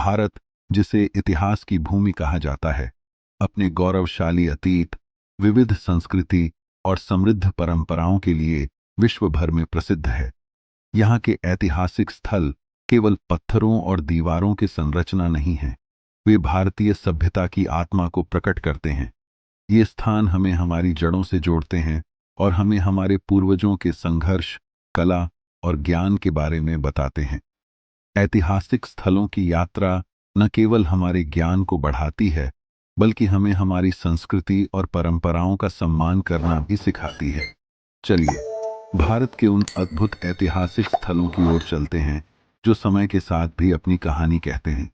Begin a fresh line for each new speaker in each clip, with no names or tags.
भारत, जिसे इतिहास की भूमि कहा जाता है, अपने गौरवशाली अतीत, विविध संस्कृति और समृद्ध परंपराओं के लिए विश्व भर में प्रसिद्ध है। यहाँ के ऐतिहासिक स्थल केवल पत्थरों और दीवारों की संरचना नहीं हैं, वे भारतीय सभ्यता की आत्मा को प्रकट करते हैं। ये स्थान हमें हमारी जड़ों से जोड़ते हैं और हमें हमारे पूर्वजों के संघर्ष, कला और ज्ञान के बारे में बताते हैं। ऐतिहासिक स्थलों की यात्रा न केवल हमारे ज्ञान को बढ़ाती है, बल्कि हमें हमारी संस्कृति और परंपराओं का सम्मान करना भी सिखाती है। चलिए, भारत के उन अद्भुत ऐतिहासिक स्थलों की ओर चलते हैं जो समय के साथ भी अपनी कहानी कहते हैं।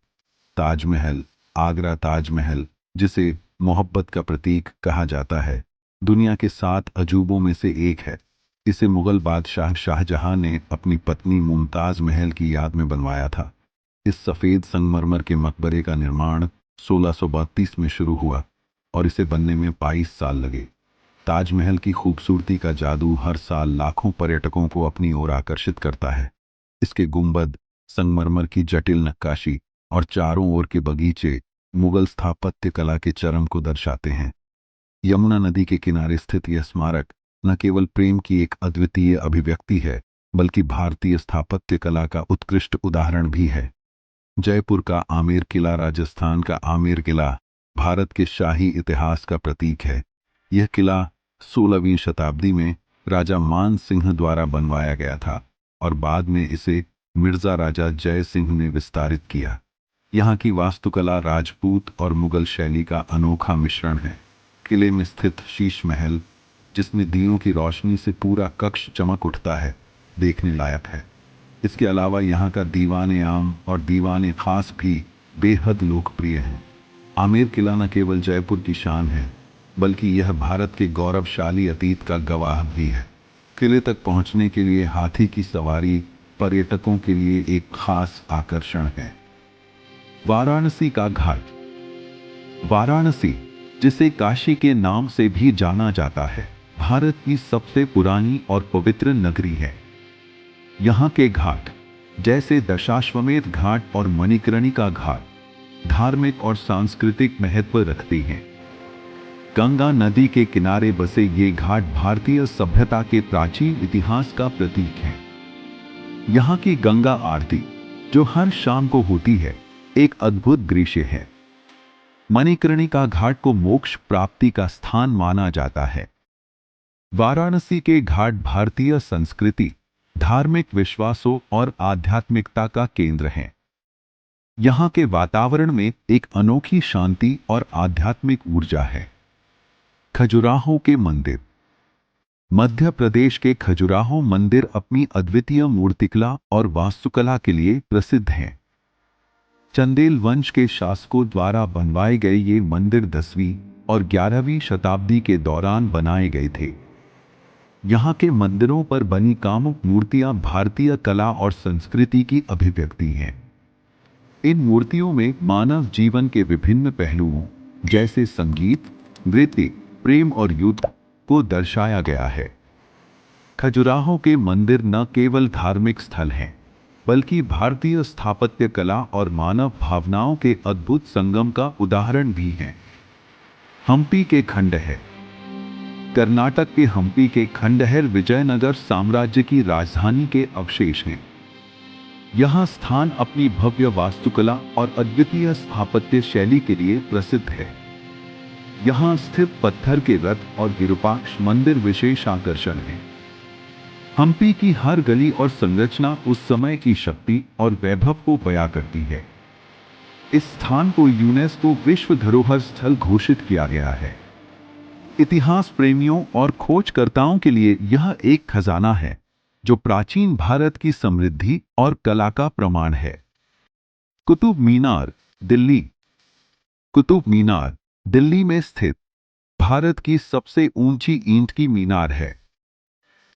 ताजमहल, आगरा ताजमहल, जिसे मोहब्बत का प्रतीक कहा जाता है, दुनिया के 7 अजूबों में से एक है। इसे मुगल बादशाह शाहजहां ने अपनी पत्नी मुमताज महल की याद में बनवाया था। इस सफ़ेद संगमरमर के मकबरे का निर्माण 1632 में शुरू हुआ और इसे बनने में 22 साल लगे। ताजमहल की खूबसूरती का जादू हर साल लाखों पर्यटकों को अपनी ओर आकर्षित करता है। इसके गुंबद, संगमरमर की जटिल नक्काशी और चारों ओर के बगीचे मुगल स्थापत्य कला के चरम को दर्शाते हैं। यमुना नदी के किनारे स्थित यह स्मारक न केवल प्रेम की एक अद्वितीय अभिव्यक्ति है, बल्कि भारतीय स्थापत्य कला का उत्कृष्ट उदाहरण भी है। जयपुर का आमेर किला, राजस्थान का आमेर किला, भारत के शाही इतिहास का प्रतीक है। यह किला 16वीं शताब्दी में राजा मान सिंह द्वारा बनवाया गया था और बाद में इसे मिर्जा राजा जय सिंह ने विस्तारित किया। यहाँ की वास्तुकला राजपूत और मुगल शैली का अनोखा मिश्रण है। किले में स्थित शीश महल, जिसमें दियों की रोशनी से पूरा कक्ष चमक उठता है, देखने लायक है। इसके अलावा यहाँ का दीवाने आम और दीवाने खास भी बेहद लोकप्रिय हैं। आमेर किला न केवल जयपुर की शान है, बल्कि यह भारत के गौरवशाली अतीत का गवाह भी है। किले तक पहुँचने के लिए हाथी की सवारी पर्यटकों के लिए एक खास आकर्षण है। वाराणसी का घाट। वाराणसी, जिसे काशी के नाम से भी जाना जाता है, भारत की सबसे पुरानी और पवित्र नगरी है। यहाँ के घाट, जैसे दशाश्वमेध घाट और मणिकर्णिका घाट, धार्मिक और सांस्कृतिक महत्व रखती हैं। गंगा नदी के किनारे बसे ये घाट भारतीय सभ्यता के प्राचीन इतिहास का प्रतीक हैं। यहाँ की गंगा आरती, जो हर शाम को होती है, एक अद्भुत दृश्य है। मणिकर्णिका घाट को मोक्ष प्राप्ति का स्थान माना जाता है। वाराणसी के घाट भारतीय संस्कृति, धार्मिक विश्वासों और आध्यात्मिकता का केंद्र हैं। यहाँ के वातावरण में एक अनोखी शांति और आध्यात्मिक ऊर्जा है। खजुराहो के मंदिर। मध्य प्रदेश के खजुराहो मंदिर अपनी अद्वितीय मूर्तिकला और वास्तुकला के लिए प्रसिद्ध हैं। चंदेल वंश के शासकों द्वारा बनवाए गए ये मंदिर 10वीं और 11वीं शताब्दी के दौरान बनाए गए थे। यहाँ के मंदिरों पर बनी कामुक मूर्तियां भारतीय कला और संस्कृति की अभिव्यक्ति हैं। इन मूर्तियों में मानव जीवन के विभिन्न पहलुओं, जैसे संगीत, नृत्य, प्रेम और युद्ध को दर्शाया गया है। खजुराहो के मंदिर न केवल धार्मिक स्थल हैं, बल्कि भारतीय स्थापत्य कला और मानव भावनाओं के अद्भुत संगम का उदाहरण भी हैं। हम्पी के खंडहर। कर्नाटक के हम्पी के खंडहर विजयनगर साम्राज्य की राजधानी के अवशेष हैं। यह स्थान अपनी भव्य वास्तुकला और अद्वितीय स्थापत्य शैली के लिए प्रसिद्ध है। यहाँ स्थित पत्थर के रथ और विरूपाक्ष मंदिर विशेष आकर्षण है। हम्पी की हर गली और संरचना उस समय की शक्ति और वैभव को बयां करती है। इस स्थान को यूनेस्को विश्व धरोहर स्थल घोषित किया गया है। इतिहास प्रेमियों और खोजकर्ताओं के लिए यह एक खजाना है, जो प्राचीन भारत की समृद्धि और कला का प्रमाण है। कुतुब मीनार, दिल्ली। कुतुब मीनार दिल्ली में स्थित भारत की सबसे ऊंची ईंट की मीनार है।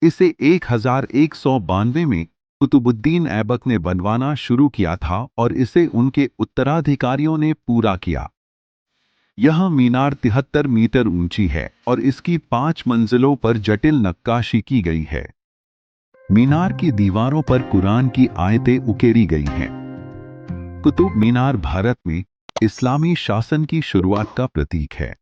इसे 1192 में कुतुबुद्दीन ऐबक ने बनवाना शुरू किया था और इसे उनके उत्तराधिकारियों ने पूरा किया। यह मीनार 73 मीटर ऊंची है और इसकी 5 मंजिलों पर जटिल नक्काशी की गई है। मीनार की दीवारों पर कुरान की आयतें उकेरी गई हैं। कुतुब मीनार भारत में इस्लामी शासन की शुरुआत का प्रतीक है।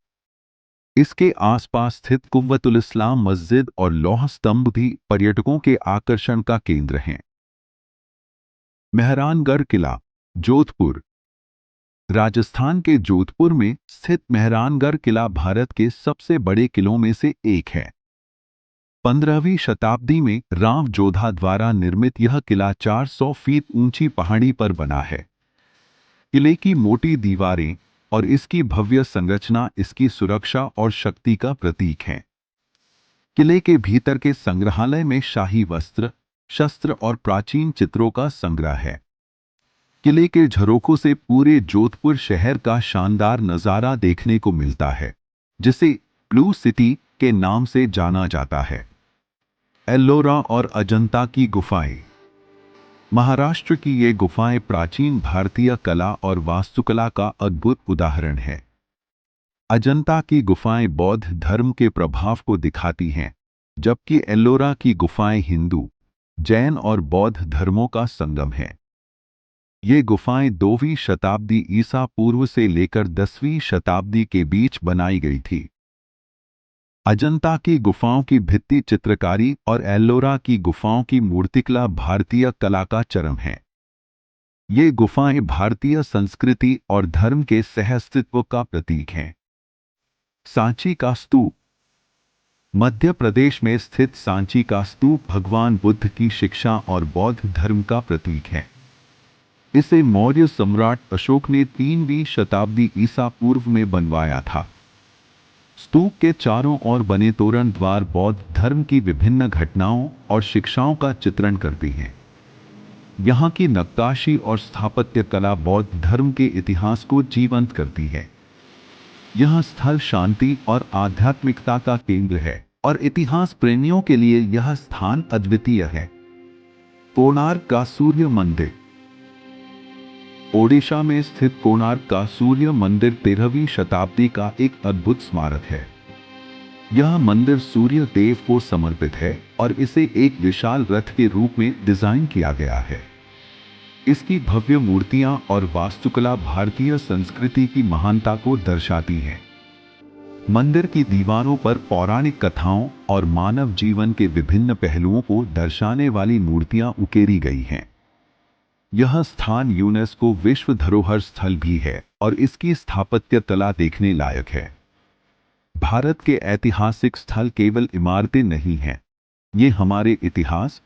इसके आसपास स्थित कुव्वतुल इस्लाम मस्जिद और लौह स्तंभ भी पर्यटकों के आकर्षण का केंद्र हैं। मेहरानगढ़ किला, जोधपुर। राजस्थान के जोधपुर में स्थित मेहरानगढ़ किला भारत के सबसे बड़े किलों में से एक है। 15वीं शताब्दी में राव जोधा द्वारा निर्मित यह किला 400 फीट ऊंची पहाड़ी पर बना है। किले की मोटी दीवारें और इसकी भव्य संरचना इसकी सुरक्षा और शक्ति का प्रतीक हैं। किले के भीतर के संग्रहालय में शाही वस्त्र, शस्त्र और प्राचीन चित्रों का संग्रह है। किले के झरोखों से पूरे जोधपुर शहर का शानदार नजारा देखने को मिलता है, जिसे ब्लू सिटी के नाम से जाना जाता है। एल्लोरा और अजंता की गुफाएं। महाराष्ट्र की ये गुफाएं प्राचीन भारतीय कला और वास्तुकला का अद्भुत उदाहरण है। अजंता की गुफाएं बौद्ध धर्म के प्रभाव को दिखाती हैं, जबकि एल्लोरा की गुफाएं हिंदू, जैन और बौद्ध धर्मों का संगम है। ये गुफाएं 2वीं शताब्दी ईसा पूर्व से लेकर 10वीं शताब्दी के बीच बनाई गई थी। अजंता की गुफाओं की भित्ति चित्रकारी और एल्लोरा की गुफाओं की मूर्तिकला भारतीय कला का चरम है। ये गुफाएं भारतीय संस्कृति और धर्म के सहअस्तित्व का प्रतीक हैं। सांची का स्तूप। मध्य प्रदेश में स्थित सांची का स्तूप भगवान बुद्ध की शिक्षा और बौद्ध धर्म का प्रतीक है। इसे मौर्य सम्राट अशोक ने 3वीं शताब्दी ईसा पूर्व में बनवाया था। स्तूप के चारों ओर बने तोरण द्वार बौद्ध धर्म की विभिन्न घटनाओं और शिक्षाओं का चित्रण करती हैं। यहाँ की नक्काशी और स्थापत्य कला बौद्ध धर्म के इतिहास को जीवंत करती है। यह स्थल शांति और आध्यात्मिकता का केंद्र है और इतिहास प्रेमियों के लिए यह स्थान अद्वितीय है। कोणार्क का सूर्य मंदिर। ओडिशा में स्थित कोणार्क का सूर्य मंदिर 13वीं शताब्दी का एक अद्भुत स्मारक है। यह मंदिर सूर्य देव को समर्पित है और इसे एक विशाल रथ के रूप में डिजाइन किया गया है। इसकी भव्य मूर्तियां और वास्तुकला भारतीय संस्कृति की महानता को दर्शाती है। मंदिर की दीवारों पर पौराणिक कथाओं और मानव जीवन के विभिन्न पहलुओं को दर्शाने वाली मूर्तियां उकेरी गई हैं। यह स्थान यूनेस्को विश्व धरोहर स्थल भी है और इसकी स्थापत्य कला देखने लायक है। भारत के ऐतिहासिक स्थल केवल इमारतें नहीं हैं, ये हमारे इतिहास,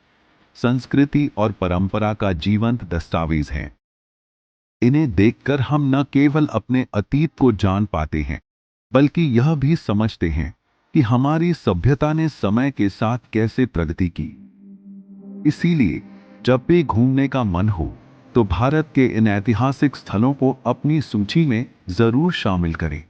संस्कृति और परंपरा का जीवंत दस्तावेज हैं। इन्हें देखकर हम न केवल अपने अतीत को जान पाते हैं, बल्कि यह भी समझते हैं कि हमारी सभ्यता ने समय के साथ कैसे प्रगति की। इसीलिए जब भी घूमने का मन हो तो भारत के इन ऐतिहासिक स्थलों को अपनी सूची में जरूर शामिल करें।